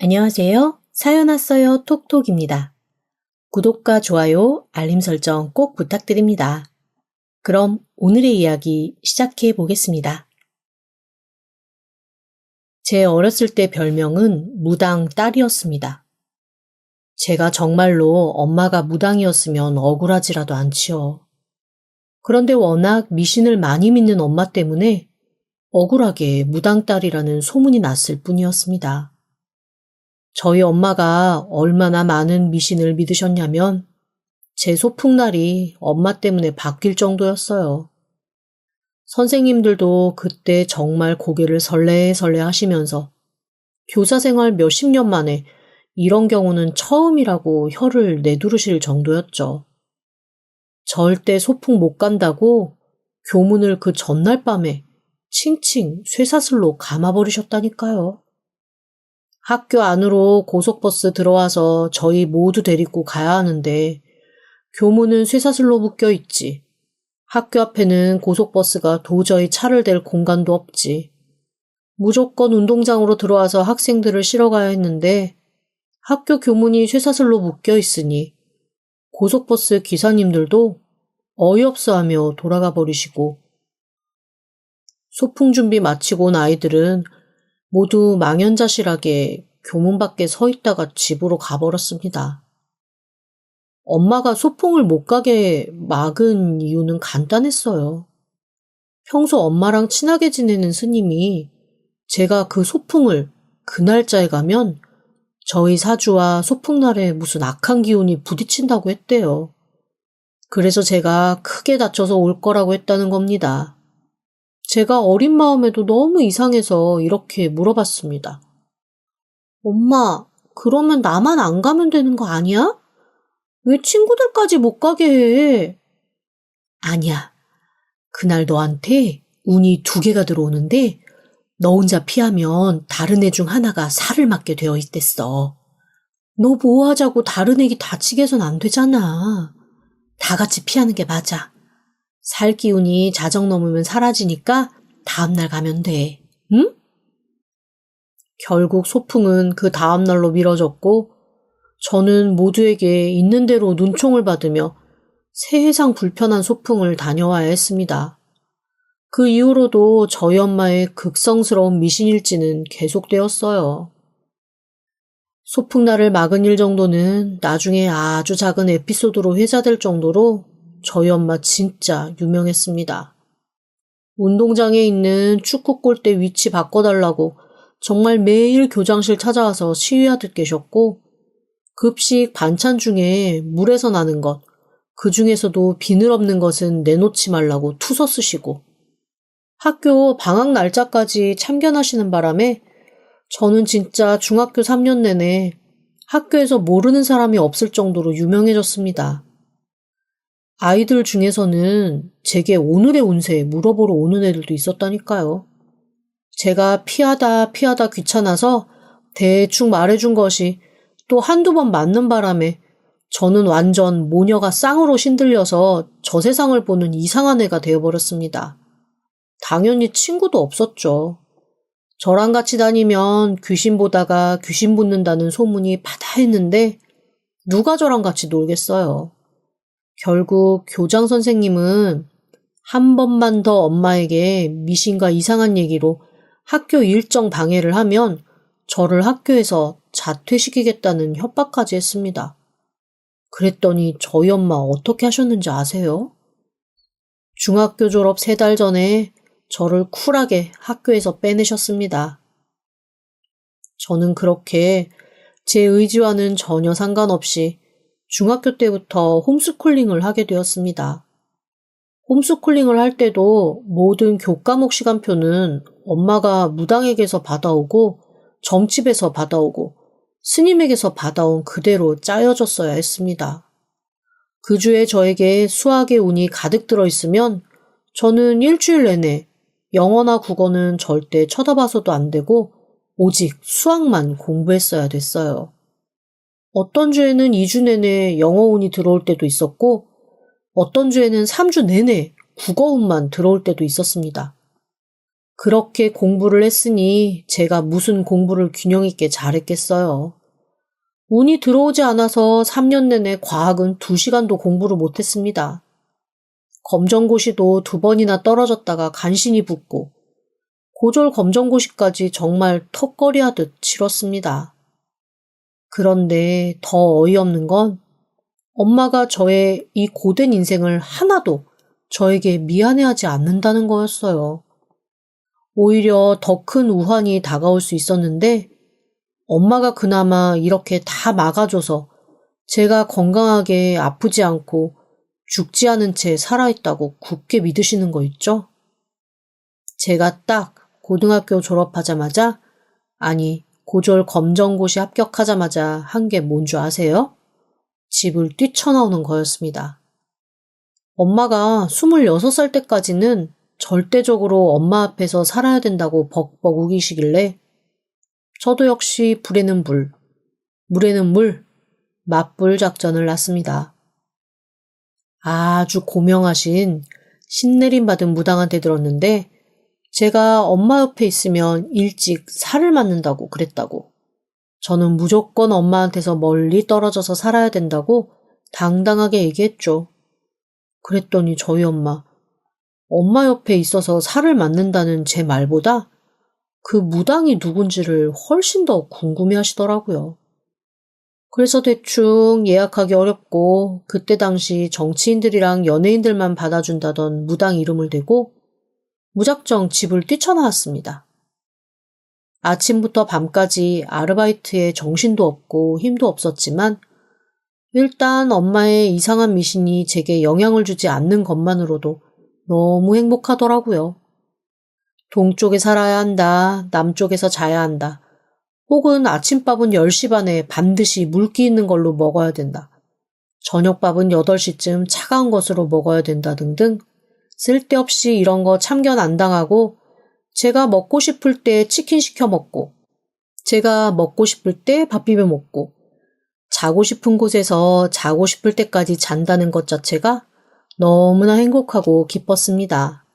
안녕하세요. 사연 왔어요 톡톡입니다. 구독과 좋아요, 알림 설정 꼭 부탁드립니다. 그럼 오늘의 이야기 시작해 보겠습니다. 제 어렸을 때 별명은 무당 딸이었습니다. 제가 정말로 엄마가 무당이었으면 억울하지라도 않지요. 그런데 워낙 미신을 많이 믿는 엄마 때문에 억울하게 무당 딸이라는 소문이 났을 뿐이었습니다. 저희 엄마가 얼마나 많은 미신을 믿으셨냐면 제 소풍날이 엄마 때문에 바뀔 정도였어요. 선생님들도 그때 정말 고개를 설레설레 하시면서 교사 생활 몇십 년 만에 이런 경우는 처음이라고 혀를 내두르실 정도였죠. 절대 소풍 못 간다고 교문을 그 전날 밤에 칭칭 쇠사슬로 감아버리셨다니까요. 학교 안으로 고속버스 들어와서 저희 모두 데리고 가야 하는데 교문은 쇠사슬로 묶여 있지. 학교 앞에는 고속버스가 도저히 차를 댈 공간도 없지. 무조건 운동장으로 들어와서 학생들을 실어 가야 했는데 학교 교문이 쇠사슬로 묶여 있으니 고속버스 기사님들도 어이없어 하며 돌아가 버리시고 소풍 준비 마치고 온 아이들은 모두 망연자실하게 교문 밖에 서 있다가 집으로 가버렸습니다. 엄마가 소풍을 못 가게 막은 이유는 간단했어요. 평소 엄마랑 친하게 지내는 스님이 제가 그 소풍을 그 날짜에 가면 저희 사주와 소풍날에 무슨 악한 기운이 부딪힌다고 했대요. 그래서 제가 크게 다쳐서 올 거라고 했다는 겁니다. 제가 어린 마음에도 너무 이상해서 이렇게 물어봤습니다. 엄마, 그러면 나만 안 가면 되는 거 아니야? 왜 친구들까지 못 가게 해? 아니야. 그날 너한테 운이 2개가 들어오는데 너 혼자 피하면 다른 애 중 하나가 살을 맞게 되어 있댔어. 너 뭐하자고 다른 애기 다치게 해선 안 되잖아. 다 같이 피하는 게 맞아. 살 기운이 자정 넘으면 사라지니까 다음날 가면 돼. 응? 결국 소풍은 그 다음날로 미뤄졌고 저는 모두에게 있는 대로 눈총을 받으며 세상 불편한 소풍을 다녀와야 했습니다. 그 이후로도 저희 엄마의 극성스러운 미신일지는 계속되었어요. 소풍날을 막은 일 정도는 나중에 아주 작은 에피소드로 회자될 정도로 저희 엄마 진짜 유명했습니다. 운동장에 있는 축구 골대 위치 바꿔달라고 정말 매일 교장실 찾아와서 시위하듯 계셨고 급식 반찬 중에 물에서 나는 것, 그 중에서도 비늘 없는 것은 내놓지 말라고 투서 쓰시고 학교 방학 날짜까지 참견하시는 바람에 저는 진짜 중학교 3년 내내 학교에서 모르는 사람이 없을 정도로 유명해졌습니다. 아이들 중에서는 제게 오늘의 운세 물어보러 오는 애들도 있었다니까요. 제가 피하다 귀찮아서 대충 말해준 것이 또 한두 번 맞는 바람에 저는 완전 모녀가 쌍으로 신들려서 저 세상을 보는 이상한 애가 되어버렸습니다. 당연히 친구도 없었죠. 저랑 같이 다니면 귀신 보다가 귀신 붙는다는 소문이 바다했는데 누가 저랑 같이 놀겠어요. 결국 교장 선생님은 한 번만 더 엄마에게 미신과 이상한 얘기로 학교 일정 방해를 하면 저를 학교에서 자퇴시키겠다는 협박까지 했습니다. 그랬더니 저희 엄마 어떻게 하셨는지 아세요? 중학교 졸업 3달 전에 저를 쿨하게 학교에서 빼내셨습니다. 저는 그렇게 제 의지와는 전혀 상관없이 중학교 때부터 홈스쿨링을 하게 되었습니다. 홈스쿨링을 할 때도 모든 교과목 시간표는 엄마가 무당에게서 받아오고 점집에서 받아오고 스님에게서 받아온 그대로 짜여졌어야 했습니다. 그 주에 저에게 수학의 운이 가득 들어있으면 저는 일주일 내내 영어나 국어는 절대 쳐다봐서도 안 되고 오직 수학만 공부했어야 됐어요. 어떤 주에는 2주 내내 영어운이 들어올 때도 있었고 어떤 주에는 3주 내내 국어운만 들어올 때도 있었습니다. 그렇게 공부를 했으니 제가 무슨 공부를 균형 있게 잘했겠어요. 운이 들어오지 않아서 3년 내내 과학은 2시간도 공부를 못했습니다. 검정고시도 2번이나 떨어졌다가 간신히 붙고 고졸 검정고시까지 정말 턱걸이 하듯 치렀습니다. 그런데 더 어이없는 건 엄마가 저의 이 고된 인생을 하나도 저에게 미안해하지 않는다는 거였어요. 오히려 더 큰 우환이 다가올 수 있었는데 엄마가 그나마 이렇게 다 막아줘서 제가 건강하게 아프지 않고 죽지 않은 채 살아있다고 굳게 믿으시는 거 있죠? 제가 딱 고등학교 졸업하자마자, 아니 고졸 검정고시 합격하자마자 한 게 뭔 줄 아세요? 집을 뛰쳐나오는 거였습니다. 엄마가 26살 때까지는 절대적으로 엄마 앞에서 살아야 된다고 벅벅 우기시길래 저도 역시 불에는 불, 물에는 물, 맞불 작전을 놨습니다. 아주 고명하신 신내림 받은 무당한테 들었는데 제가 엄마 옆에 있으면 일찍 살을 맞는다고 그랬다고. 저는 무조건 엄마한테서 멀리 떨어져서 살아야 된다고 당당하게 얘기했죠. 그랬더니 저희 엄마 옆에 있어서 살을 맞는다는 제 말보다 그 무당이 누군지를 훨씬 더 궁금해 하시더라고요. 그래서 대충 예약하기 어렵고 그때 당시 정치인들이랑 연예인들만 받아준다던 무당 이름을 대고 무작정 집을 뛰쳐나왔습니다. 아침부터 밤까지 아르바이트에 정신도 없고 힘도 없었지만 일단 엄마의 이상한 미신이 제게 영향을 주지 않는 것만으로도 너무 행복하더라고요. 동쪽에 살아야 한다, 남쪽에서 자야 한다, 혹은 아침밥은 10시 반에 반드시 물기 있는 걸로 먹어야 된다, 저녁밥은 8시쯤 차가운 것으로 먹어야 된다 등등 쓸데없이 이런 거 참견 안 당하고 제가 먹고 싶을 때 치킨 시켜 먹고 제가 먹고 싶을 때 밥 비벼 먹고 자고 싶은 곳에서 자고 싶을 때까지 잔다는 것 자체가 너무나 행복하고 기뻤습니다.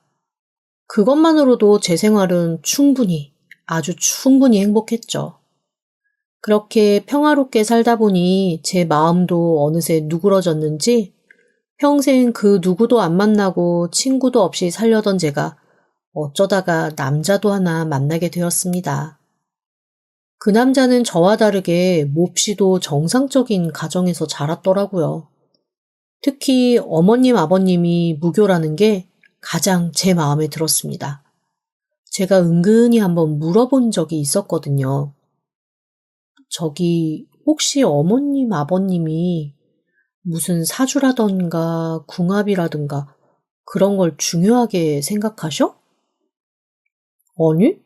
그것만으로도 제 생활은 아주 충분히 행복했죠. 그렇게 평화롭게 살다 보니 제 마음도 어느새 누그러졌는지 평생 그 누구도 안 만나고 친구도 없이 살려던 제가 어쩌다가 남자도 하나 만나게 되었습니다. 그 남자는 저와 다르게 몹시도 정상적인 가정에서 자랐더라고요. 특히 어머님, 아버님이 무교라는 게 가장 제 마음에 들었습니다. 제가 은근히 한번 물어본 적이 있었거든요. 저기 혹시 어머님, 아버님이 무슨 사주라던가 궁합이라든가 그런 걸 중요하게 생각하셔? 아니,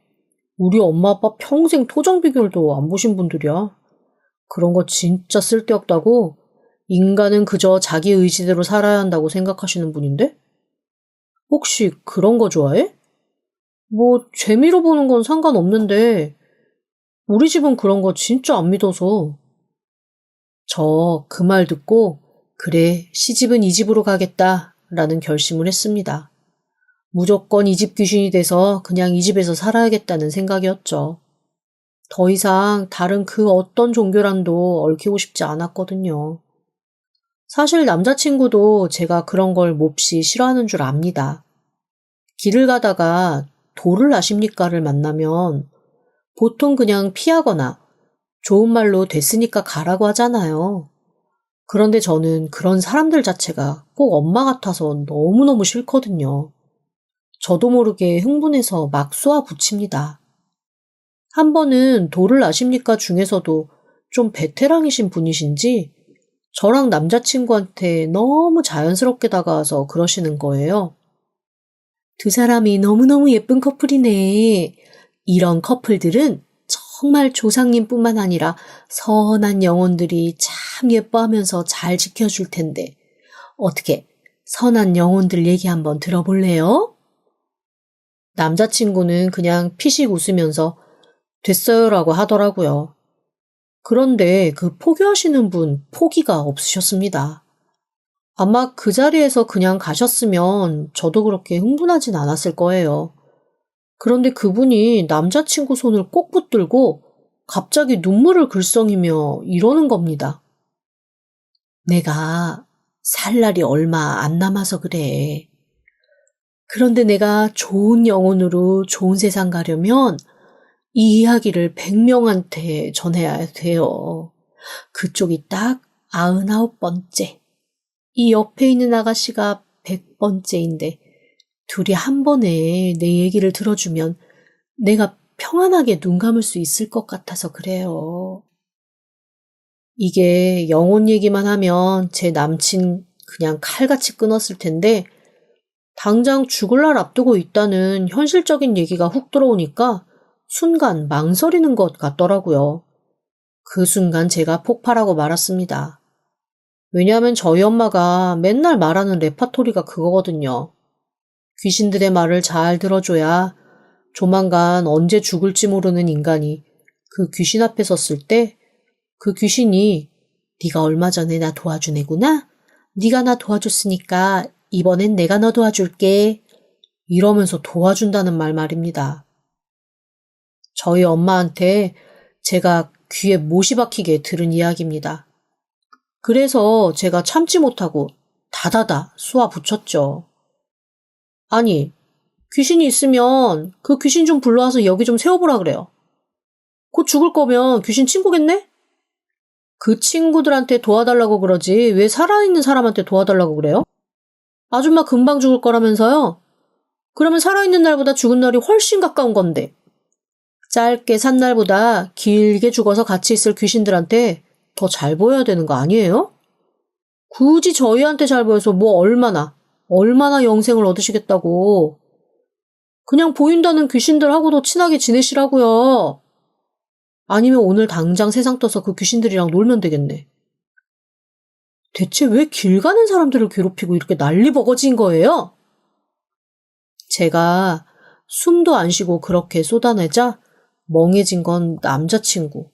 우리 엄마 아빠 평생 토정 비결도 안 보신 분들이야. 그런 거 진짜 쓸데없다고, 인간은 그저 자기 의지대로 살아야 한다고 생각하시는 분인데? 혹시 그런 거 좋아해? 뭐 재미로 보는 건 상관없는데 우리 집은 그런 거 진짜 안 믿어서. 저 그 말 듣고 그래, 시집은 이 집으로 가겠다 라는 결심을 했습니다. 무조건 이 집 귀신이 돼서 그냥 이 집에서 살아야겠다는 생각이었죠. 더 이상 다른 그 어떤 종교랑도 얽히고 싶지 않았거든요. 사실 남자친구도 제가 그런 걸 몹시 싫어하는 줄 압니다. 길을 가다가 도를 아십니까를 만나면 보통 그냥 피하거나 좋은 말로 됐으니까 가라고 하잖아요. 그런데 저는 그런 사람들 자체가 꼭 엄마 같아서 너무너무 싫거든요. 저도 모르게 흥분해서 막 쏘아 붙입니다. 한 번은 도를 아십니까 중에서도 좀 베테랑이신 분이신지 저랑 남자친구한테 너무 자연스럽게 다가와서 그러시는 거예요. 두 사람이 너무너무 예쁜 커플이네. 이런 커플들은 정말 조상님뿐만 아니라 선한 영혼들이 참 예뻐하면서 잘 지켜줄 텐데 어떻게 선한 영혼들 얘기 한번 들어볼래요? 남자친구는 그냥 피식 웃으면서 됐어요라고 하더라고요. 그런데 그 포교하시는 분 포기가 없으셨습니다. 아마 그 자리에서 그냥 가셨으면 저도 그렇게 흥분하진 않았을 거예요. 그런데 그분이 남자친구 손을 꼭 붙들고 갑자기 눈물을 글썽이며 이러는 겁니다. 내가 살 날이 얼마 안 남아서 그래. 그런데 내가 좋은 영혼으로 좋은 세상 가려면 이 이야기를 100명한테 전해야 돼요. 그쪽이 딱 99번째. 이 옆에 있는 아가씨가 100번째인데 둘이 한 번에 내 얘기를 들어주면 내가 평안하게 눈 감을 수 있을 것 같아서 그래요. 이게 영혼 얘기만 하면 제 남친 그냥 칼같이 끊었을 텐데 당장 죽을 날 앞두고 있다는 현실적인 얘기가 훅 들어오니까 순간 망설이는 것 같더라고요. 그 순간 제가 폭발하고 말았습니다. 왜냐하면 저희 엄마가 맨날 말하는 레파토리가 그거거든요. 귀신들의 말을 잘 들어줘야 조만간 언제 죽을지 모르는 인간이 그 귀신 앞에 섰을 때 그 귀신이 네가 얼마 전에 나 도와준 애구나? 네가 나 도와줬으니까 이번엔 내가 너 도와줄게. 이러면서 도와준다는 말입니다. 저희 엄마한테 제가 귀에 못이 박히게 들은 이야기입니다. 그래서 제가 참지 못하고 다다다 쏘아 붙였죠. 아니, 귀신이 있으면 그 귀신 좀 불러와서 여기 좀 세워보라 그래요. 곧 죽을 거면 귀신 친구겠네? 그 친구들한테 도와달라고 그러지 왜 살아있는 사람한테 도와달라고 그래요? 아줌마 금방 죽을 거라면서요? 그러면 살아있는 날보다 죽은 날이 훨씬 가까운 건데. 짧게 산 날보다 길게 죽어서 같이 있을 귀신들한테 더 잘 보여야 되는 거 아니에요? 굳이 저희한테 잘 보여서 뭐 얼마나 영생을 얻으시겠다고. 그냥 보인다는 귀신들하고도 친하게 지내시라고요. 아니면 오늘 당장 세상 떠서 그 귀신들이랑 놀면 되겠네. 대체 왜 길 가는 사람들을 괴롭히고 이렇게 난리버거지인 거예요? 제가 숨도 안 쉬고 그렇게 쏟아내자 멍해진 건 남자친구,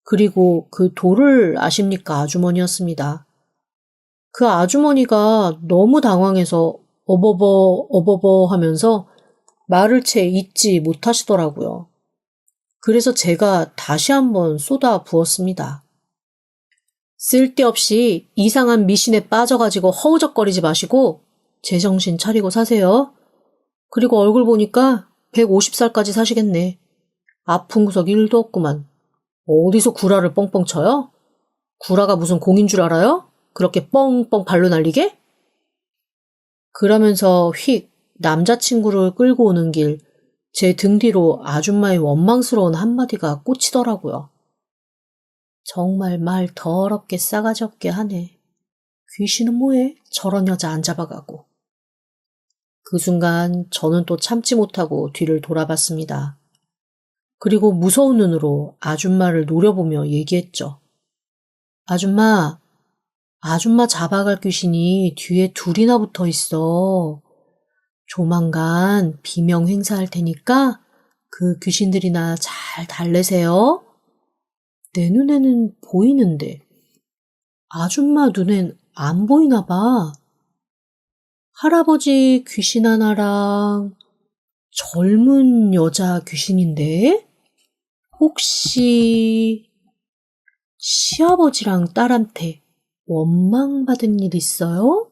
그리고 그 돌을 아십니까 아주머니였습니다. 그 아주머니가 너무 당황해서 어버버 하면서 말을 채 잇지 못하시더라고요. 그래서 제가 다시 한번 쏟아 부었습니다. 쓸데없이 이상한 미신에 빠져가지고 허우적거리지 마시고 제정신 차리고 사세요. 그리고 얼굴 보니까 150살까지 사시겠네. 아픈 구석 1도 없구만. 어디서 구라를 뻥뻥 쳐요? 구라가 무슨 공인 줄 알아요? 그렇게 뻥뻥 발로 날리게? 그러면서 휙 남자친구를 끌고 오는 길 제 등 뒤로 아줌마의 원망스러운 한마디가 꽂히더라고요. 정말 말 더럽게 싸가지 없게 하네. 귀신은 뭐해? 저런 여자 안 잡아가고. 그 순간 저는 또 참지 못하고 뒤를 돌아봤습니다. 그리고 무서운 눈으로 아줌마를 노려보며 얘기했죠. 아줌마 잡아갈 귀신이 뒤에 둘이나 붙어 있어. 조만간 비명 행사할 테니까 그 귀신들이나 잘 달래세요. 내 눈에는 보이는데 아줌마 눈엔 안 보이나 봐. 할아버지 귀신 하나랑 젊은 여자 귀신인데? 혹시 시아버지랑 딸한테 원망받은 일 있어요?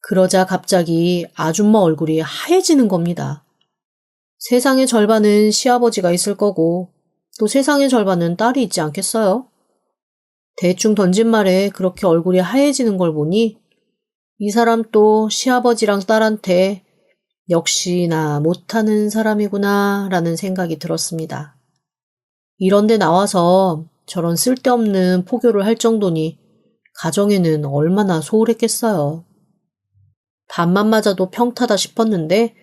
그러자 갑자기 아줌마 얼굴이 하얘지는 겁니다. 세상의 절반은 시아버지가 있을 거고 또 세상의 절반은 딸이 있지 않겠어요? 대충 던진 말에 그렇게 얼굴이 하얘지는 걸 보니 이 사람 또 시아버지랑 딸한테 역시나 못하는 사람이구나 라는 생각이 들었습니다. 이런데 나와서 저런 쓸데없는 포교를 할 정도니 가정에는 얼마나 소홀했겠어요. 밥만 맞아도 평타다 싶었는데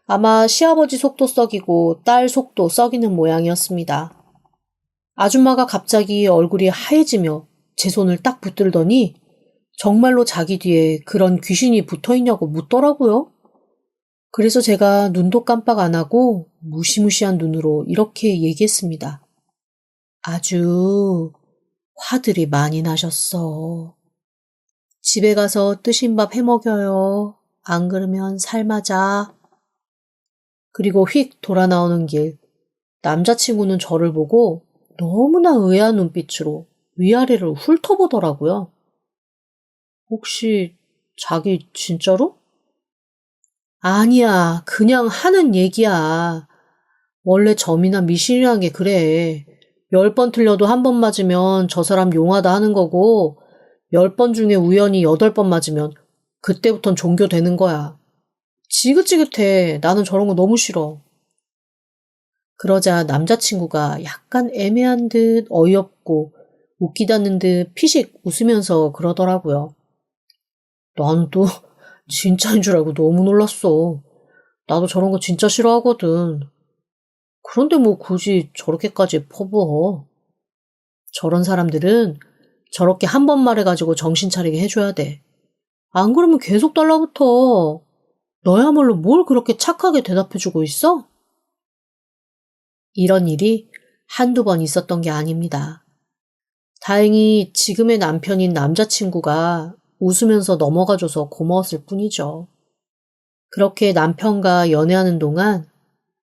아마 시아버지 속도 썩이고 딸 속도 썩이는 모양이었습니다. 아줌마가 갑자기 얼굴이 하얘지며 제 손을 딱 붙들더니 정말로 자기 뒤에 그런 귀신이 붙어있냐고 묻더라고요. 그래서 제가 눈도 깜빡 안 하고 무시무시한 눈으로 이렇게 얘기했습니다. 아주 화들이 많이 나셨어. 집에 가서 뜨신 밥 해먹여요. 안 그러면 삶아자. 그리고 휙 돌아 나오는 길, 남자친구는 저를 보고 너무나 의아한 눈빛으로 위아래를 훑어보더라고요. 혹시 자기 진짜로? 아니야, 그냥 하는 얘기야. 원래 점이나 미신이란 게 그래. 10번 틀려도 한 번 맞으면 저 사람 용하다 하는 거고, 10번 중에 우연히 8번 맞으면 그때부턴 종교 되는 거야. 지긋지긋해. 나는 저런 거 너무 싫어. 그러자 남자친구가 약간 애매한 듯 어이없고 웃기다는 듯 피식 웃으면서 그러더라고요. 난 또 진짜인 줄 알고 너무 놀랐어. 나도 저런 거 진짜 싫어하거든. 그런데 뭐 굳이 저렇게까지 퍼부어. 저런 사람들은 저렇게 한 번 말해가지고 정신 차리게 해줘야 돼. 안 그러면 계속 달라붙어. 너야말로 뭘 그렇게 착하게 대답해주고 있어? 이런 일이 한두 번 있었던 게 아닙니다. 다행히 지금의 남편인 남자친구가 웃으면서 넘어가줘서 고마웠을 뿐이죠. 그렇게 남편과 연애하는 동안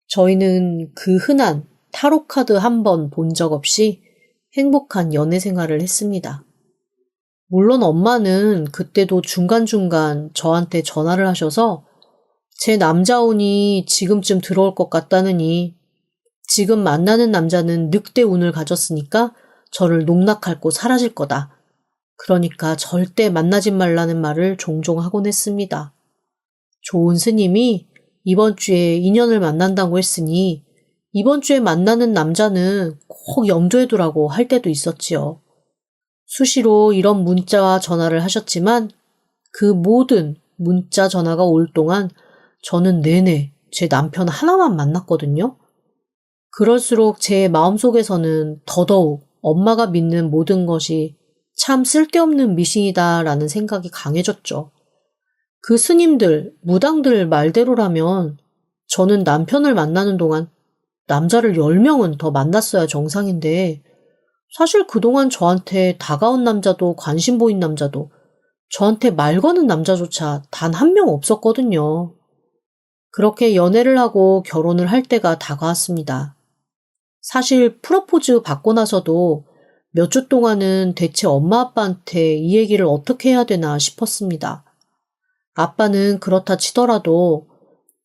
저희는 그 흔한 타로카드 한 번 본 적 없이 행복한 연애 생활을 했습니다. 물론 엄마는 그때도 중간중간 저한테 전화를 하셔서 제 남자운이 지금쯤 들어올 것 같다느니 지금 만나는 남자는 늑대 운을 가졌으니까 저를 농락할 곳 사라질 거다. 그러니까 절대 만나지 말라는 말을 종종 하곤 했습니다. 좋은 스님이 이번 주에 인연을 만난다고 했으니 이번 주에 만나는 남자는 꼭 염두에 두라고 할 때도 있었지요. 수시로 이런 문자와 전화를 하셨지만 그 모든 문자 전화가 올 동안 저는 내내 제 남편 하나만 만났거든요. 그럴수록 제 마음속에서는 더더욱 엄마가 믿는 모든 것이 참 쓸데없는 미신이다라는 생각이 강해졌죠. 그 스님들, 무당들 말대로라면 저는 남편을 만나는 동안 남자를 10명은 더 만났어야 정상인데 사실 그동안 저한테 다가온 남자도 관심 보인 남자도 저한테 말 거는 남자조차 단 한 명 없었거든요. 그렇게 연애를 하고 결혼을 할 때가 다가왔습니다. 사실 프로포즈 받고 나서도 몇 주 동안은 대체 엄마 아빠한테 이 얘기를 어떻게 해야 되나 싶었습니다. 아빠는 그렇다 치더라도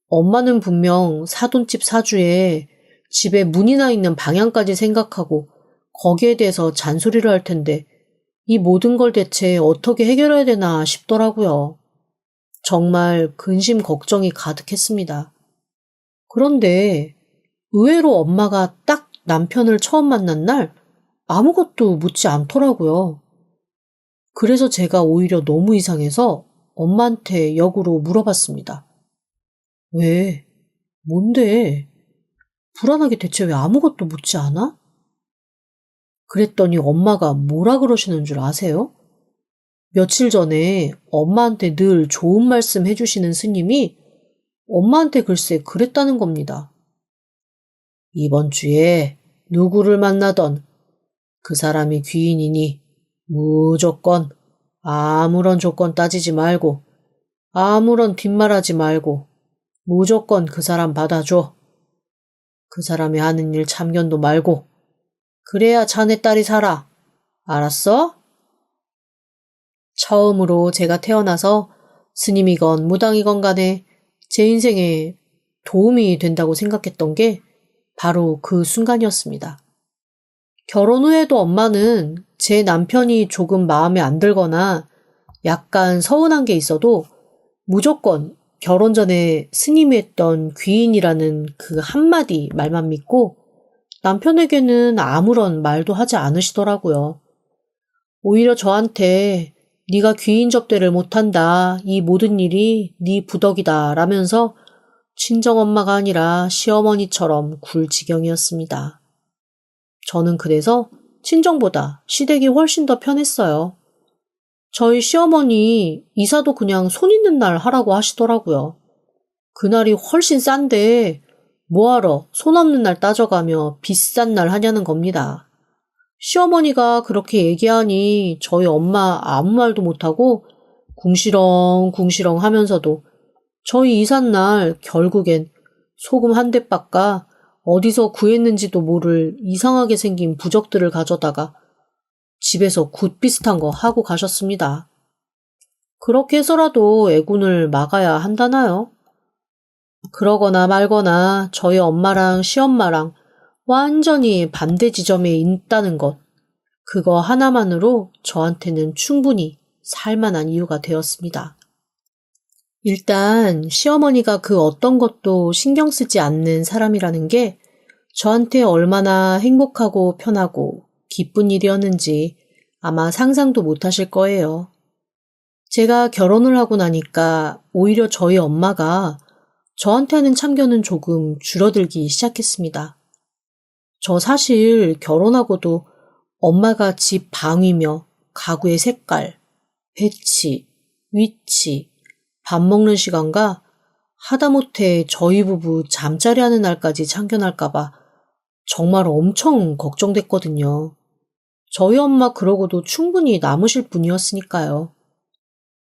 엄마는 분명 사돈집 사주에 집에 문이 나 있는 방향까지 생각하고 거기에 대해서 잔소리를 할 텐데 이 모든 걸 대체 어떻게 해결해야 되나 싶더라고요. 정말 근심 걱정이 가득했습니다. 그런데 의외로 엄마가 딱 남편을 처음 만난 날 아무것도 묻지 않더라고요. 그래서 제가 오히려 너무 이상해서 엄마한테 역으로 물어봤습니다. 왜? 뭔데? 불안하게 대체 왜 아무것도 묻지 않아? 그랬더니 엄마가 뭐라 그러시는 줄 아세요? 며칠 전에 엄마한테 늘 좋은 말씀 해주시는 스님이 엄마한테 글쎄 그랬다는 겁니다. 이번 주에 누구를 만나던 그 사람이 귀인이니 무조건 아무런 조건 따지지 말고 아무런 뒷말하지 말고 무조건 그 사람 받아줘. 그 사람이 하는 일 참견도 말고 그래야 자네 딸이 살아. 알았어? 처음으로 제가 태어나서 스님이건 무당이건 간에 제 인생에 도움이 된다고 생각했던 게 바로 그 순간이었습니다. 결혼 후에도 엄마는 제 남편이 조금 마음에 안 들거나 약간 서운한 게 있어도 무조건 결혼 전에 스님이 했던 귀인이라는 그 한마디 말만 믿고 남편에게는 아무런 말도 하지 않으시더라고요. 오히려 저한테 네가 귀인 접대를 못한다. 이 모든 일이 네 부덕이다 라면서 친정엄마가 아니라 시어머니처럼 굴 지경이었습니다. 저는 그래서 친정보다 시댁이 훨씬 더 편했어요. 저희 시어머니 이사도 그냥 손 있는 날 하라고 하시더라고요. 그날이 훨씬 싼데 뭐하러 손 없는 날 따져가며 비싼 날 하냐는 겁니다. 시어머니가 그렇게 얘기하니 저희 엄마 아무 말도 못하고 궁시렁궁시렁 하면서도 저희 이삿날 결국엔 소금 한 대 닦아 어디서 구했는지도 모를 이상하게 생긴 부적들을 가져다가 집에서 굿 비슷한 거 하고 가셨습니다. 그렇게 해서라도 애군을 막아야 한다나요? 그러거나 말거나 저희 엄마랑 시엄마랑 완전히 반대 지점에 있다는 것, 그거 하나만으로 저한테는 충분히 살만한 이유가 되었습니다. 일단 시어머니가 그 어떤 것도 신경 쓰지 않는 사람이라는 게 저한테 얼마나 행복하고 편하고 기쁜 일이었는지 아마 상상도 못 하실 거예요. 제가 결혼을 하고 나니까 오히려 저희 엄마가 저한테 하는 참견은 조금 줄어들기 시작했습니다. 저 사실 결혼하고도 엄마가 집 방위며 가구의 색깔, 배치, 위치, 밥 먹는 시간과 하다못해 저희 부부 잠자리 하는 날까지 참견할까봐 정말 엄청 걱정됐거든요. 저희 엄마 그러고도 충분히 남으실 분이었으니까요.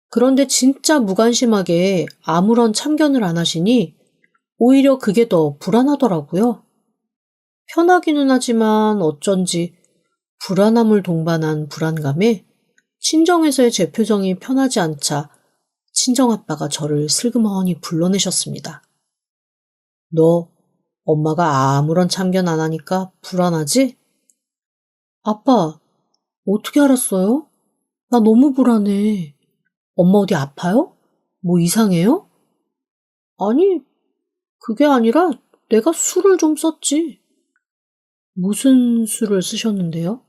그런데 진짜 무관심하게 아무런 참견을 안 하시니 오히려 그게 더 불안하더라고요. 편하기는 하지만 어쩐지 불안함을 동반한 불안감에 친정에서의 제 표정이 편하지 않자 친정아빠가 저를 슬그머니 불러내셨습니다. 너 엄마가 아무런 참견 안 하니까 불안하지? 아빠, 어떻게 알았어요? 나 너무 불안해. 엄마 어디 아파요? 뭐 이상해요? 아니, 그게 아니라 내가 술을 좀 썼지. 무슨 술을 쓰셨는데요?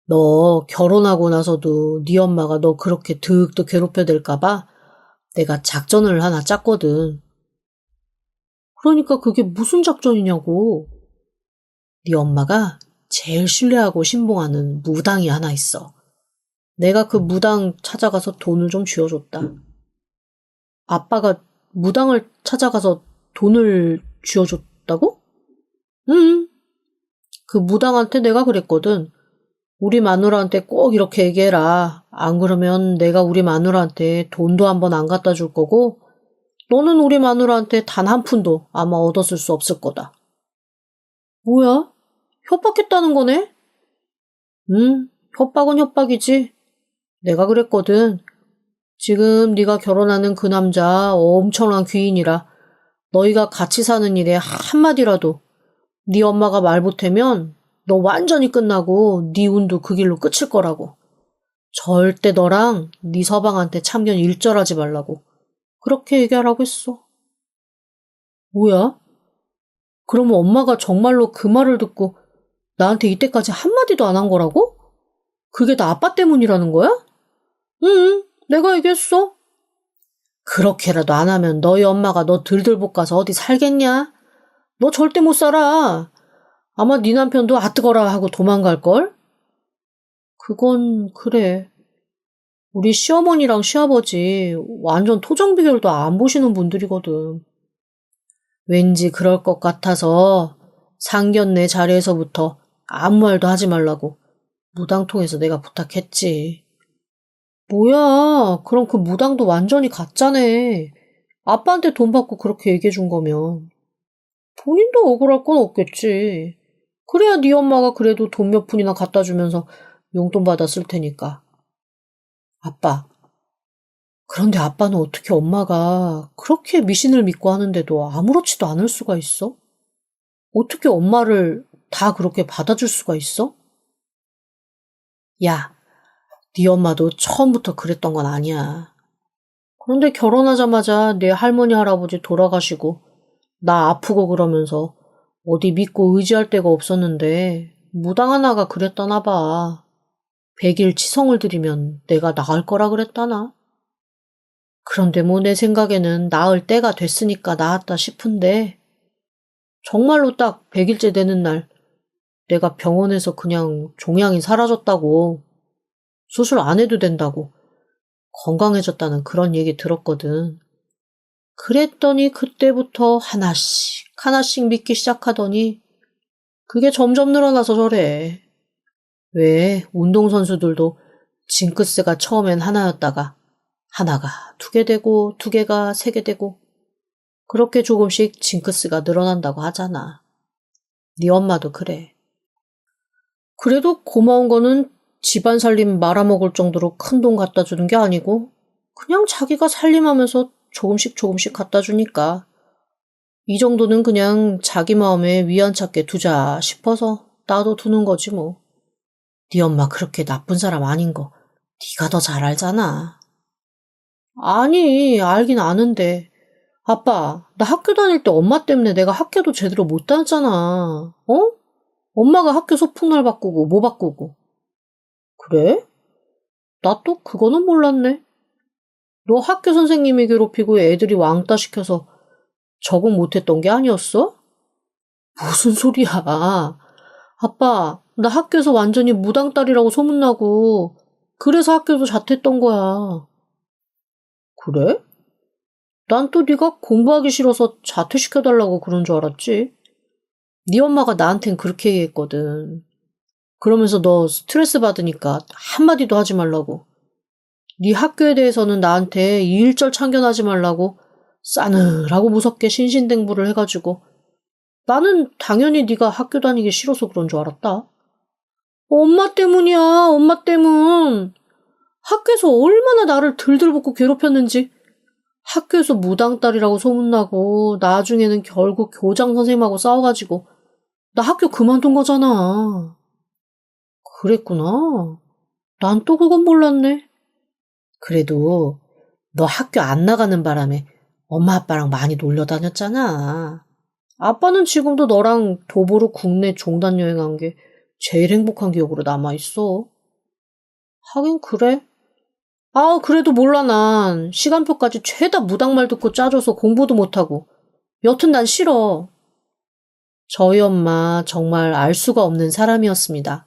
너 결혼하고 나서도 네 엄마가 너 그렇게 득득 괴롭혀댈까봐 내가 작전을 하나 짰거든. 그러니까 그게 무슨 작전이냐고. 네 엄마가 제일 신뢰하고 신봉하는 무당이 하나 있어. 내가 그 무당 찾아가서 돈을 좀 쥐어줬다. 아빠가 무당을 찾아가서 돈을 쥐어줬다고? 응. 그 무당한테 내가 그랬거든. 우리 마누라한테 꼭 이렇게 얘기해라. 안 그러면 내가 우리 마누라한테 돈도 한번 안 갖다 줄 거고 너는 우리 마누라한테 단 한 푼도 아마 얻었을 수 없을 거다. 뭐야? 협박했다는 거네? 응, 협박은 협박이지. 내가 그랬거든. 지금 네가 결혼하는 그 남자 엄청난 귀인이라 너희가 같이 사는 일에 한마디라도 네 엄마가 말 보태면 너 완전히 끝나고 네 운도 그 길로 끝일 거라고. 절대 너랑 네 서방한테 참견 일절하지 말라고. 그렇게 얘기하라고 했어. 뭐야? 그러면 엄마가 정말로 그 말을 듣고 나한테 이때까지 한마디도 안 한 거라고? 그게 다 아빠 때문이라는 거야? 응, 내가 얘기했어. 그렇게라도 안 하면 너희 엄마가 너 들들 볶아서 어디 살겠냐? 너 절대 못 살아. 아마 네 남편도 아뜨거라 하고 도망갈걸? 그건 그래. 우리 시어머니랑 시아버지 완전 토정비결도 안 보시는 분들이거든. 왠지 그럴 것 같아서 상견례 자리에서부터 아무 말도 하지 말라고 무당 통해서 내가 부탁했지. 뭐야, 그럼 그 무당도 완전히 가짜네. 아빠한테 돈 받고 그렇게 얘기해 준 거면. 본인도 억울할 건 없겠지. 그래야 네 엄마가 그래도 돈 몇 푼이나 갖다 주면서 용돈 받아 쓸 테니까. 아빠. 그런데 아빠는 어떻게 엄마가 그렇게 미신을 믿고 하는데도 아무렇지도 않을 수가 있어? 어떻게 엄마를 다 그렇게 받아줄 수가 있어? 야, 네 엄마도 처음부터 그랬던 건 아니야. 그런데 결혼하자마자 내 할머니 할아버지 돌아가시고 나 아프고 그러면서 어디 믿고 의지할 데가 없었는데 무당 하나가 그랬다나 봐. 100일 치성을 드리면 내가 나을 거라 그랬다나? 그런데 뭐 내 생각에는 나을 때가 됐으니까 나았다 싶은데 정말로 딱 100일째 되는 날 내가 병원에서 그냥 종양이 사라졌다고 수술 안 해도 된다고 건강해졌다는 그런 얘기 들었거든. 그랬더니 그때부터 하나씩 하나씩 믿기 시작하더니 그게 점점 늘어나서 저래. 왜 운동선수들도 징크스가 처음엔 하나였다가 하나가 두 개 되고 두 개가 세 개 되고 그렇게 조금씩 징크스가 늘어난다고 하잖아. 네 엄마도 그래. 그래도 고마운 거는 집안 살림 말아먹을 정도로 큰 돈 갖다 주는 게 아니고 그냥 자기가 살림하면서 조금씩 조금씩 갖다 주니까 이 정도는 그냥 자기 마음에 위안 찾게 두자 싶어서 나도 두는 거지 뭐. 네 엄마 그렇게 나쁜 사람 아닌 거 네가 더 잘 알잖아. 아니, 알긴 아는데. 아빠, 나 학교 다닐 때 엄마 때문에 내가 학교도 제대로 못 다녔잖아. 어? 엄마가 학교 소풍날 바꾸고 뭐 바꾸고. 그래? 나 또 그거는 몰랐네. 너 학교 선생님이 괴롭히고 애들이 왕따 시켜서 적응 못했던 게 아니었어? 무슨 소리야. 아빠, 나 학교에서 완전히 무당딸이라고 소문나고 그래서 학교도 자퇴했던 거야. 그래? 난 또 네가 공부하기 싫어서 자퇴시켜달라고 그런 줄 알았지. 네 엄마가 나한텐 그렇게 얘기했거든. 그러면서 너 스트레스 받으니까 한마디도 하지 말라고. 네 학교에 대해서는 나한테 일절 참견하지 말라고 싸늘하고 무섭게 신신당부를 해가지고 나는 당연히 네가 학교 다니기 싫어서 그런 줄 알았다. 엄마 때문이야, 엄마 때문. 학교에서 얼마나 나를 들들볶고 괴롭혔는지. 학교에서 무당딸이라고 소문나고 나중에는 결국 교장 선생님하고 싸워가지고 나 학교 그만둔 거잖아. 그랬구나. 난 또 그건 몰랐네. 그래도 너 학교 안 나가는 바람에 엄마 아빠랑 많이 놀러 다녔잖아. 아빠는 지금도 너랑 도보로 국내 종단 여행한 게 제일 행복한 기억으로 남아있어. 하긴 그래. 아, 그래도 몰라 난. 시간표까지 죄다 무당말 듣고 짜줘서 공부도 못하고. 여튼 난 싫어. 저희 엄마 정말 알 수가 없는 사람이었습니다.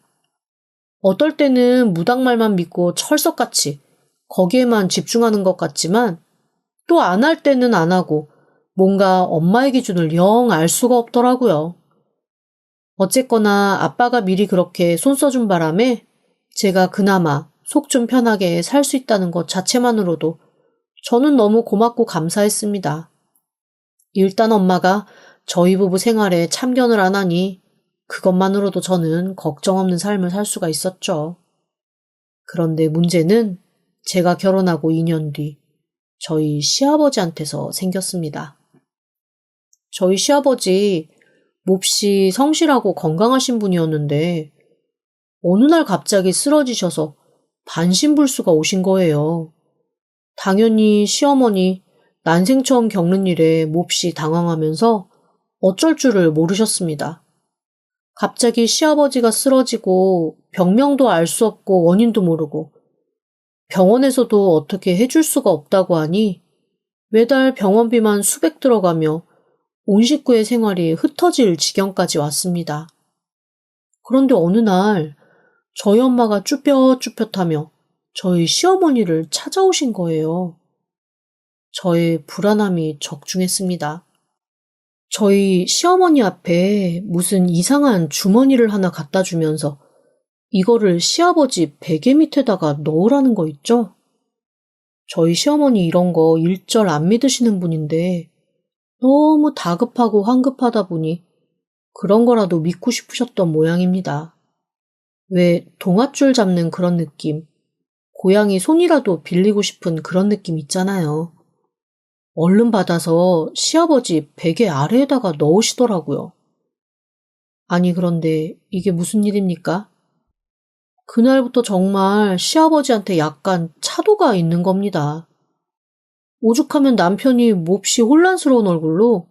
어떨 때는 무당말만 믿고 철석같이 거기에만 집중하는 것 같지만 또 안 할 때는 안 하고 뭔가 엄마의 기준을 영 알 수가 없더라고요. 어쨌거나 아빠가 미리 그렇게 손 써준 바람에 제가 그나마 속 좀 편하게 살 수 있다는 것 자체만으로도 저는 너무 고맙고 감사했습니다. 일단 엄마가 저희 부부 생활에 참견을 안 하니 그것만으로도 저는 걱정 없는 삶을 살 수가 있었죠. 그런데 문제는 제가 결혼하고 2년 뒤 저희 시아버지한테서 생겼습니다. 저희 시아버지 몹시 성실하고 건강하신 분이었는데 어느 날 갑자기 쓰러지셔서 반신불수가 오신 거예요. 당연히 시어머니 난생 처음 겪는 일에 몹시 당황하면서 어쩔 줄을 모르셨습니다. 갑자기 시아버지가 쓰러지고 병명도 알 수 없고 원인도 모르고 병원에서도 어떻게 해줄 수가 없다고 하니 매달 병원비만 수백 들어가며 온 식구의 생활이 흩어질 지경까지 왔습니다. 그런데 어느 날 저희 엄마가 쭈뼛쭈뼛하며 저희 시어머니를 찾아오신 거예요. 저의 불안함이 적중했습니다. 저희 시어머니 앞에 무슨 이상한 주머니를 하나 갖다 주면서 이거를 시아버지 베개 밑에다가 넣으라는 거 있죠? 저희 시어머니 이런 거 일절 안 믿으시는 분인데 너무 다급하고 황급하다 보니 그런 거라도 믿고 싶으셨던 모양입니다. 왜 동아줄 잡는 그런 느낌, 고양이 손이라도 빌리고 싶은 그런 느낌 있잖아요. 얼른 받아서 시아버지 베개 아래에다가 넣으시더라고요. 아니 그런데 이게 무슨 일입니까? 그날부터 정말 시아버지한테 약간 차도가 있는 겁니다. 오죽하면 남편이 몹시 혼란스러운 얼굴로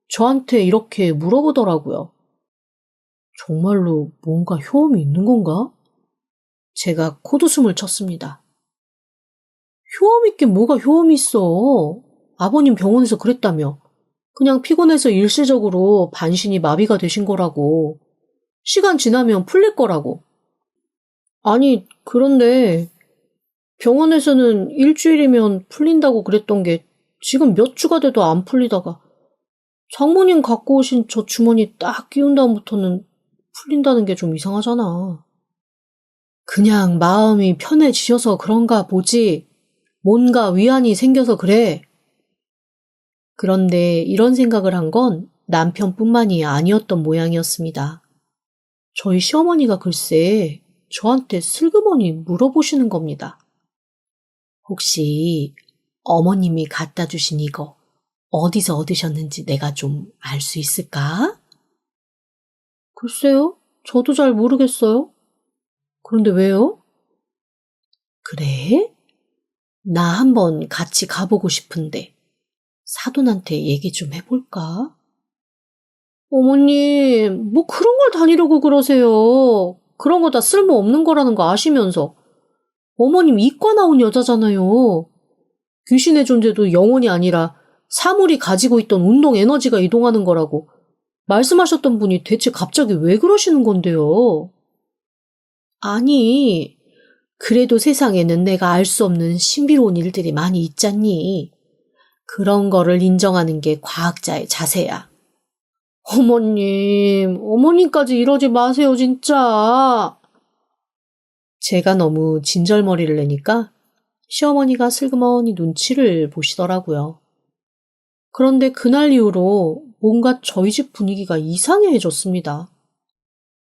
저한테 이렇게 물어보더라고요. 정말로 뭔가 효험이 있는 건가? 제가 코웃음을 쳤습니다. 효험 있긴 뭐가 효험이 있어. 아버님 병원에서 그랬다며. 그냥 피곤해서 일시적으로 반신이 마비가 되신 거라고. 시간 지나면 풀릴 거라고. 아니, 그런데 병원에서는 일주일이면 풀린다고 그랬던 게 지금 몇 주가 돼도 안 풀리다가 장모님 갖고 오신 저 주머니 딱 끼운 다음부터는 풀린다는 게 좀 이상하잖아. 그냥 마음이 편해지셔서 그런가 보지. 뭔가 위안이 생겨서 그래. 그런데 이런 생각을 한 건 남편뿐만이 아니었던 모양이었습니다. 저희 시어머니가 글쎄 저한테 슬그머니 물어보시는 겁니다. 혹시 어머님이 갖다 주신 이거 어디서 얻으셨는지 내가 좀 알 수 있을까? 글쎄요, 저도 잘 모르겠어요. 그런데 왜요? 그래? 나 한번 같이 가보고 싶은데 사돈한테 얘기 좀 해볼까? 어머님, 뭐 그런 걸 다니려고 그러세요. 그런 거 다 쓸모없는 거라는 거 아시면서. 어머님 이과 나온 여자잖아요. 귀신의 존재도 영혼이 아니라 사물이 가지고 있던 운동 에너지가 이동하는 거라고 말씀하셨던 분이 대체 갑자기 왜 그러시는 건데요? 아니, 그래도 세상에는 내가 알 수 없는 신비로운 일들이 많이 있잖니. 그런 거를 인정하는 게 과학자의 자세야. 어머님, 어머님까지 이러지 마세요, 진짜. 제가 너무 진절머리를 내니까 시어머니가 슬그머니 눈치를 보시더라고요. 그런데 그날 이후로 뭔가 저희 집 분위기가 이상해졌습니다.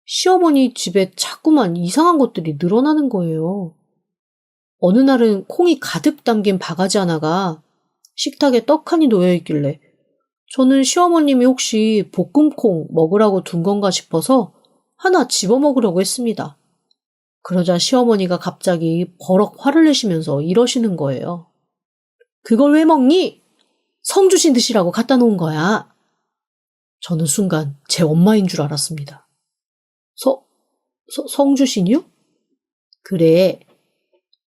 시어머니 집에 자꾸만 이상한 것들이 늘어나는 거예요. 어느 날은 콩이 가득 담긴 바가지 하나가 식탁에 떡하니 놓여 있길래 저는 시어머님이 혹시 볶음콩 먹으라고 둔 건가 싶어서 하나 집어먹으려고 했습니다. 그러자 시어머니가 갑자기 버럭 화를 내시면서 이러시는 거예요. 그걸 왜 먹니? 성주신 드시라고 갖다 놓은 거야. 저는 순간 제 엄마인 줄 알았습니다. 성주신이요? 그래.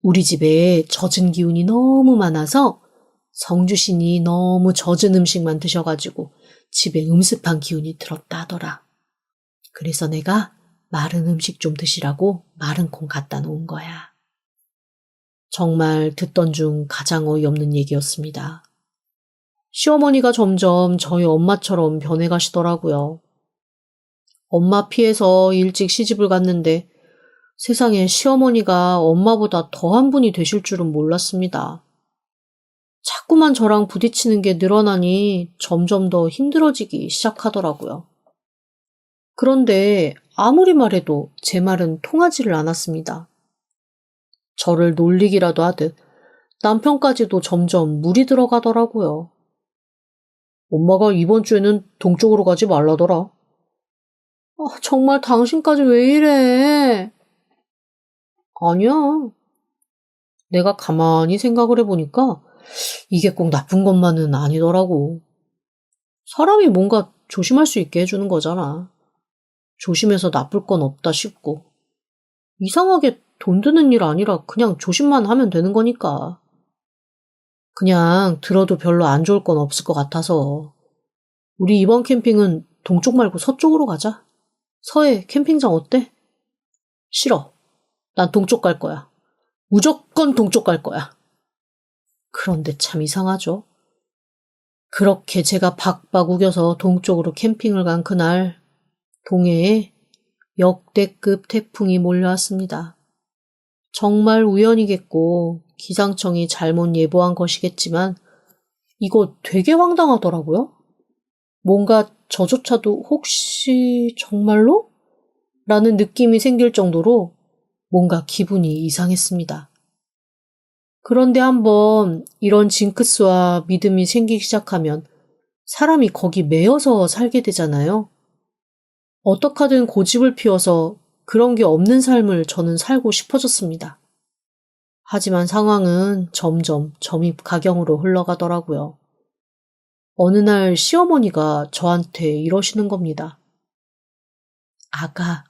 우리 집에 젖은 기운이 너무 많아서 성주신이 너무 젖은 음식만 드셔가지고 집에 음습한 기운이 들었다 하더라. 그래서 내가 마른 음식 좀 드시라고 마른 콩 갖다 놓은 거야. 정말 듣던 중 가장 어이없는 얘기였습니다. 시어머니가 점점 저희 엄마처럼 변해가시더라고요. 엄마 피해서 일찍 시집을 갔는데 세상에 시어머니가 엄마보다 더한 분이 되실 줄은 몰랐습니다. 자꾸만 저랑 부딪히는 게 늘어나니 점점 더 힘들어지기 시작하더라고요. 그런데 아무리 말해도 제 말은 통하지를 않았습니다. 저를 놀리기라도 하듯 남편까지도 점점 물이 들어가더라고요. 엄마가 이번 주에는 동쪽으로 가지 말라더라. 정말 당신까지 왜 이래? 아니야. 내가 가만히 생각을 해보니까 이게 꼭 나쁜 것만은 아니더라고. 사람이 뭔가 조심할 수 있게 해주는 거잖아. 조심해서 나쁠 건 없다 싶고. 이상하게 돈 드는 일 아니라 그냥 조심만 하면 되는 거니까. 그냥 들어도 별로 안 좋을 건 없을 것 같아서. 우리 이번 캠핑은 동쪽 말고 서쪽으로 가자. 서해 캠핑장 어때? 싫어. 난 동쪽 갈 거야. 무조건 동쪽 갈 거야. 그런데 참 이상하죠. 그렇게 제가 박박 우겨서 동쪽으로 캠핑을 간 그날, 동해에 역대급 태풍이 몰려왔습니다. 정말 우연이겠고 기상청이 잘못 예보한 것이겠지만 이거 되게 황당하더라고요. 뭔가 저조차도 혹시 정말로? 라는 느낌이 생길 정도로 뭔가 기분이 이상했습니다. 그런데 한번 이런 징크스와 믿음이 생기기 시작하면 사람이 거기 매여서 살게 되잖아요. 어떡하든 고집을 피워서 그런 게 없는 삶을 저는 살고 싶어졌습니다. 하지만 상황은 점점 점입가경으로 흘러가더라고요. 어느 날 시어머니가 저한테 이러시는 겁니다. 아가,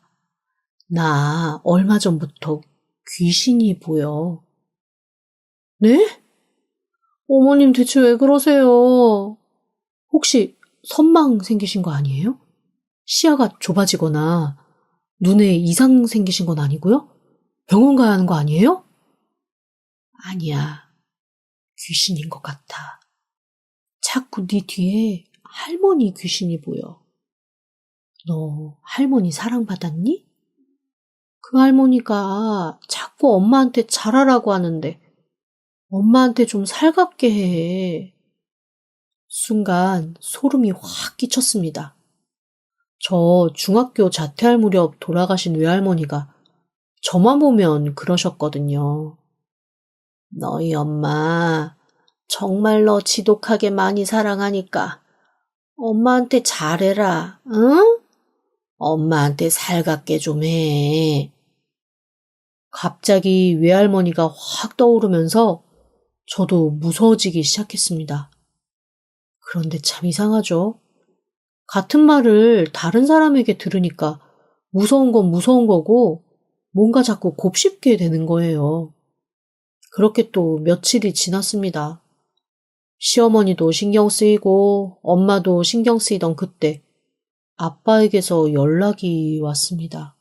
나 얼마 전부터 귀신이 보여. 네? 어머님 대체 왜 그러세요? 혹시 선망 생기신 거 아니에요? 시야가 좁아지거나 눈에 이상 생기신 건 아니고요? 병원 가야 하는 거 아니에요? 아니야. 귀신인 것 같아. 자꾸 네 뒤에 할머니 귀신이 보여. 너 할머니 사랑받았니? 그 할머니가 자꾸 엄마한테 잘하라고 하는데 엄마한테 좀 살갑게 해. 순간 소름이 확 끼쳤습니다. 저 중학교 자퇴할 무렵 돌아가신 외할머니가 저만 보면 그러셨거든요. 너희 엄마 정말로 지독하게 많이 사랑하니까 엄마한테 잘해라, 응? 엄마한테 살갑게 좀 해. 갑자기 외할머니가 확 떠오르면서 저도 무서워지기 시작했습니다. 그런데 참 이상하죠? 같은 말을 다른 사람에게 들으니까 무서운 건 무서운 거고 뭔가 자꾸 곱씹게 되는 거예요. 그렇게 또 며칠이 지났습니다. 시어머니도 신경 쓰이고 엄마도 신경 쓰이던 그때 아빠에게서 연락이 왔습니다.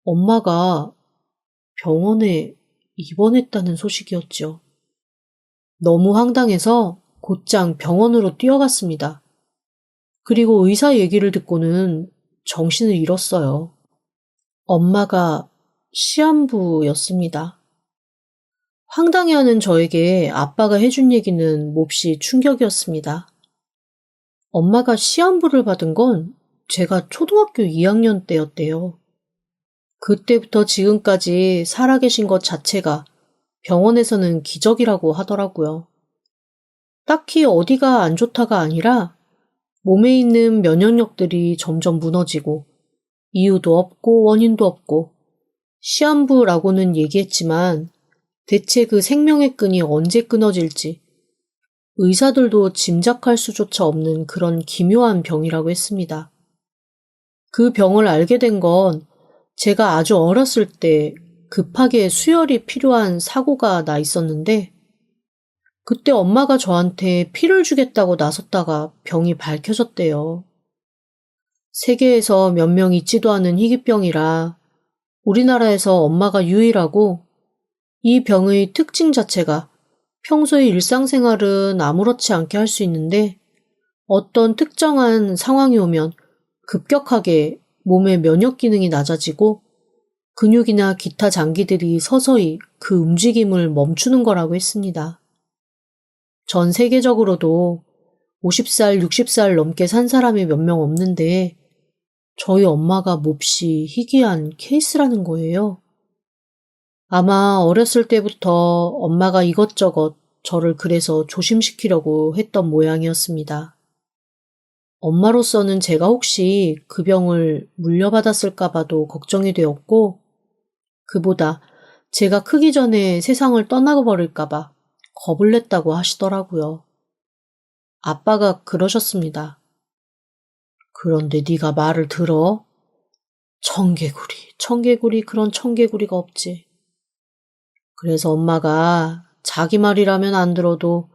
엄마가 병원에 입원했다는 소식이었죠. 너무 황당해서 곧장 병원으로 뛰어갔습니다. 그리고 의사 얘기를 듣고는 정신을 잃었어요. 엄마가 시한부였습니다. 황당해하는 저에게 아빠가 해준 얘기는 몹시 충격이었습니다. 엄마가 시한부를 받은 건 제가 초등학교 2학년 때였대요. 그때부터 지금까지 살아계신 것 자체가 병원에서는 기적이라고 하더라고요. 딱히 어디가 안 좋다가 아니라 몸에 있는 면역력들이 점점 무너지고 이유도 없고 원인도 없고 시한부라고는 얘기했지만 대체 그 생명의 끈이 언제 끊어질지 의사들도 짐작할 수조차 없는 그런 기묘한 병이라고 했습니다. 그 병을 알게 된 건 제가 아주 어렸을 때 급하게 수혈이 필요한 사고가 나 있었는데 그때 엄마가 저한테 피를 주겠다고 나섰다가 병이 밝혀졌대요. 세계에서 몇 명 있지도 않은 희귀병이라 우리나라에서 엄마가 유일하고 이 병의 특징 자체가 평소의 일상생활은 아무렇지 않게 할 수 있는데 어떤 특정한 상황이 오면 급격하게 몸의 면역 기능이 낮아지고 근육이나 기타 장기들이 서서히 그 움직임을 멈추는 거라고 했습니다. 전 세계적으로도 50살, 60살 넘게 산 사람이 몇 명 없는데 저희 엄마가 몹시 희귀한 케이스라는 거예요. 아마 어렸을 때부터 엄마가 이것저것 저를 그래서 조심시키려고 했던 모양이었습니다. 엄마로서는 제가 혹시 그 병을 물려받았을까봐도 걱정이 되었고, 그보다 제가 크기 전에 세상을 떠나버릴까봐 겁을 냈다고 하시더라고요. 아빠가 그러셨습니다. 그런데 네가 말을 들어? 청개구리 그런 청개구리가 없지. 그래서 엄마가 자기 말이라면 안 들어도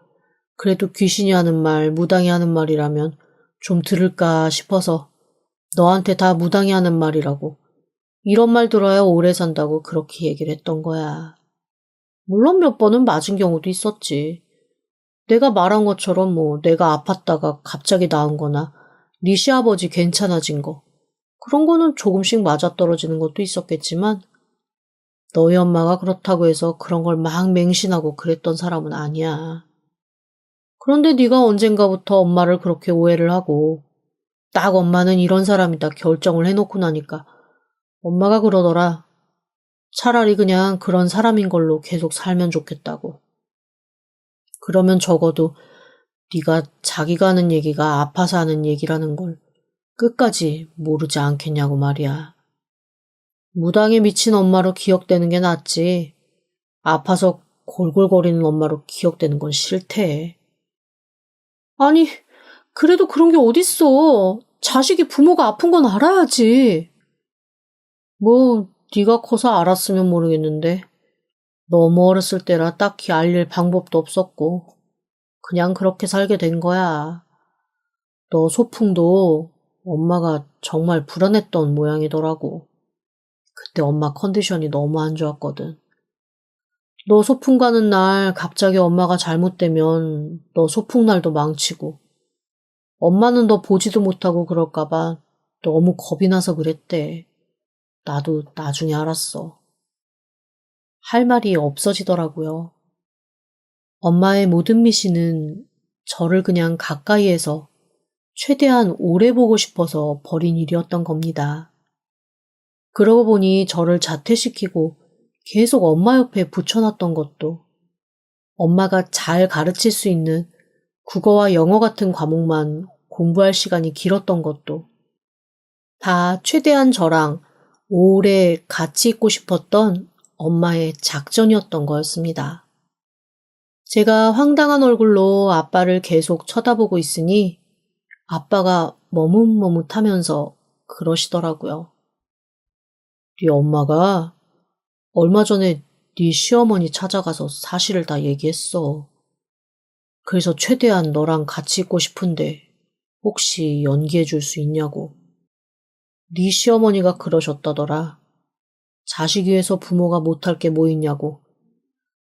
그래도 귀신이 하는 말, 무당이 하는 말이라면 좀 들을까 싶어서 너한테 다 무당이 하는 말이라고 이런 말 들어야 오래 산다고 그렇게 얘기를 했던 거야. 물론 몇 번은 맞은 경우도 있었지. 내가 말한 것처럼 내가 아팠다가 갑자기 나은 거나 네 시아버지 괜찮아진 거 그런 거는 조금씩 맞아떨어지는 것도 있었겠지만 너희 엄마가 그렇다고 해서 그런 걸 막 맹신하고 그랬던 사람은 아니야. 그런데 네가 언젠가부터 엄마를 그렇게 오해를 하고 딱 엄마는 이런 사람이다 결정을 해놓고 나니까 엄마가 그러더라. 차라리 그냥 그런 사람인 걸로 계속 살면 좋겠다고. 그러면 적어도 네가 자기가 하는 얘기가 아파서 하는 얘기라는 걸 끝까지 모르지 않겠냐고 말이야. 무당에 미친 엄마로 기억되는 게 낫지. 아파서 골골거리는 엄마로 기억되는 건 싫대. 아니, 그래도 그런 게 어딨어. 자식이 부모가 아픈 건 알아야지. 네가 커서 알았으면 모르겠는데 너무 어렸을 때라 딱히 알릴 방법도 없었고 그냥 그렇게 살게 된 거야. 너 소풍도 엄마가 정말 불안했던 모양이더라고. 그때 엄마 컨디션이 너무 안 좋았거든. 너 소풍 가는 날 갑자기 엄마가 잘못되면 너 소풍 날도 망치고 엄마는 너 보지도 못하고 그럴까봐 너무 겁이 나서 그랬대. 나도 나중에 알았어. 할 말이 없어지더라고요. 엄마의 모든 미신은 저를 그냥 가까이에서 최대한 오래 보고 싶어서 벌인 일이었던 겁니다. 그러고 보니 저를 자퇴시키고 계속 엄마 옆에 붙여놨던 것도 엄마가 잘 가르칠 수 있는 국어와 영어 같은 과목만 공부할 시간이 길었던 것도 다 최대한 저랑 오래 같이 있고 싶었던 엄마의 작전이었던 거였습니다. 제가 황당한 얼굴로 아빠를 계속 쳐다보고 있으니 아빠가 머뭇머뭇하면서 그러시더라고요. 네 엄마가 얼마 전에 네 시어머니 찾아가서 사실을 다 얘기했어. 그래서 최대한 너랑 같이 있고 싶은데 혹시 연기해 줄 수 있냐고. 네 시어머니가 그러셨다더라. 자식 위해서 부모가 못할 게 뭐 있냐고.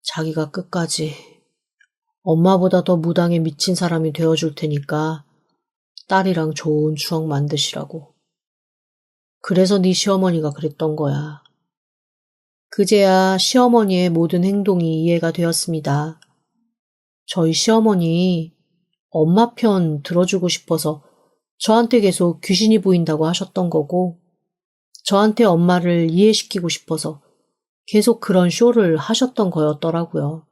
자기가 끝까지 엄마보다 더 무당에 미친 사람이 되어줄 테니까 딸이랑 좋은 추억 만드시라고. 그래서 네 시어머니가 그랬던 거야. 그제야 시어머니의 모든 행동이 이해가 되었습니다. 저희 시어머니 엄마 편 들어주고 싶어서 저한테 계속 귀신이 보인다고 하셨던 거고, 저한테 엄마를 이해시키고 싶어서 계속 그런 쇼를 하셨던 거였더라고요.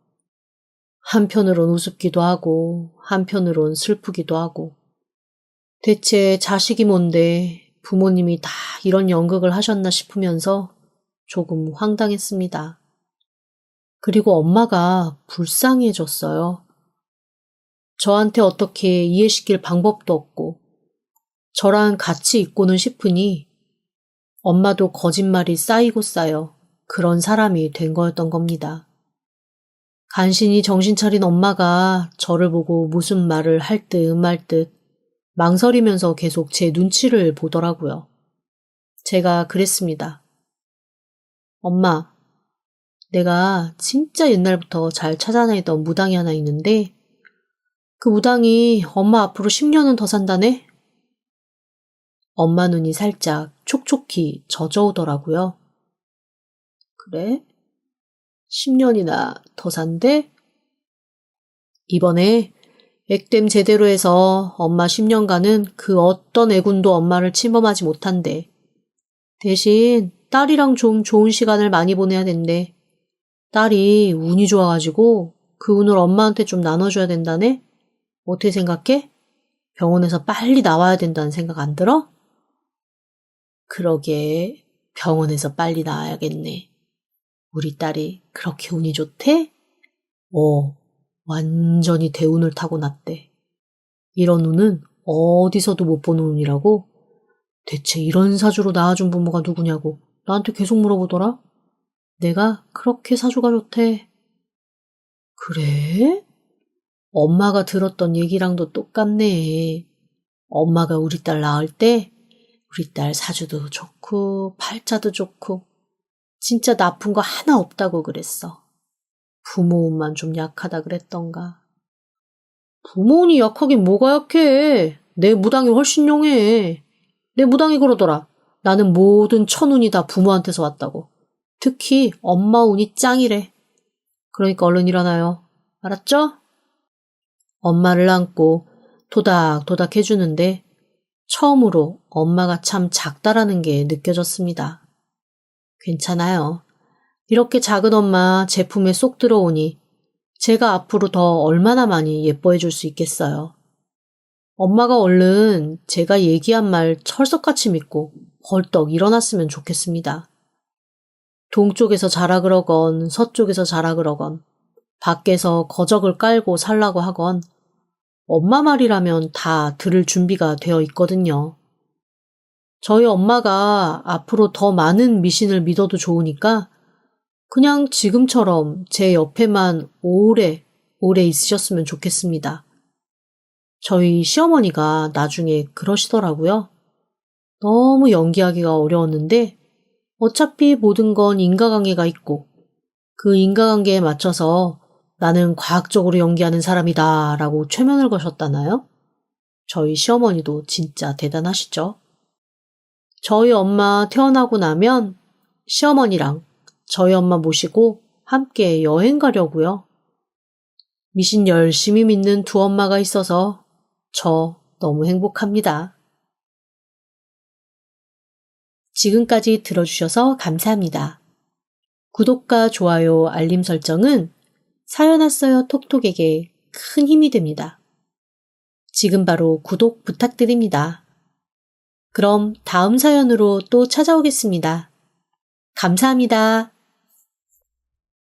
한편으론 우습기도 하고 한편으론 슬프기도 하고, 대체 자식이 뭔데 부모님이 다 이런 연극을 하셨나 싶으면서 조금 황당했습니다. 그리고 엄마가 불쌍해졌어요. 저한테 어떻게 이해시킬 방법도 없고 저랑 같이 있고는 싶으니 엄마도 거짓말이 쌓이고 쌓여 그런 사람이 된 거였던 겁니다. 간신히 정신 차린 엄마가 저를 보고 무슨 말을 할 듯 말 듯 망설이면서 계속 제 눈치를 보더라고요. 제가 그랬습니다. 엄마, 내가 진짜 옛날부터 잘 찾아다니던 무당이 하나 있는데 그 무당이 엄마 앞으로 10년은 더 산다네? 엄마 눈이 살짝 촉촉히 젖어오더라고요. 그래? 10년이나 더 산대? 이번에 액땜 제대로 해서 엄마 10년간은 그 어떤 애군도 엄마를 침범하지 못한대. 대신 딸이랑 좀 좋은 시간을 많이 보내야 된대. 딸이 운이 좋아가지고 그 운을 엄마한테 좀 나눠줘야 된다네? 어떻게 생각해? 병원에서 빨리 나와야 된다는 생각 안 들어? 그러게, 병원에서 빨리 나와야겠네. 우리 딸이 그렇게 운이 좋대? 완전히 대운을 타고났대. 이런 운은 어디서도 못 보는 운이라고? 대체 이런 사주로 낳아준 부모가 누구냐고 나한테 계속 물어보더라? 내가 그렇게 사주가 좋대. 그래? 엄마가 들었던 얘기랑도 똑같네. 엄마가 우리 딸 낳을 때 우리 딸 사주도 좋고 팔자도 좋고 진짜 나쁜 거 하나 없다고 그랬어. 부모운만 좀 약하다 그랬던가. 부모운이 약하긴 뭐가 약해. 내 무당이 훨씬 용해. 내 무당이 그러더라. 나는 모든 천운이 다 부모한테서 왔다고. 특히 엄마 운이 짱이래. 그러니까 얼른 일어나요. 알았죠? 엄마를 안고 토닥토닥 해주는데 처음으로 엄마가 참 작다라는 게 느껴졌습니다. 괜찮아요. 이렇게 작은 엄마 제 품에 쏙 들어오니 제가 앞으로 더 얼마나 많이 예뻐해 줄 수 있겠어요. 엄마가 얼른 제가 얘기한 말 철석같이 믿고 벌떡 일어났으면 좋겠습니다. 동쪽에서 자라 그러건 서쪽에서 자라 그러건 밖에서 거적을 깔고 살라고 하건 엄마 말이라면 다 들을 준비가 되어 있거든요. 저희 엄마가 앞으로 더 많은 미신을 믿어도 좋으니까 그냥 지금처럼 제 옆에만 오래 있으셨으면 좋겠습니다. 저희 시어머니가 나중에 그러시더라고요. 너무 연기하기가 어려웠는데 어차피 모든 건 인과관계가 있고 그 인과관계에 맞춰서 나는 과학적으로 연기하는 사람이다 라고 최면을 거셨다나요? 저희 시어머니도 진짜 대단하시죠? 저희 엄마 태어나고 나면 시어머니랑 저희 엄마 모시고 함께 여행 가려고요. 미신 열심히 믿는 두 엄마가 있어서 저 너무 행복합니다. 지금까지 들어주셔서 감사합니다. 구독과 좋아요, 알림 설정은 사연 왔어요 톡톡에게 큰 힘이 됩니다. 지금 바로 구독 부탁드립니다. 그럼 다음 사연으로 또 찾아오겠습니다. 감사합니다.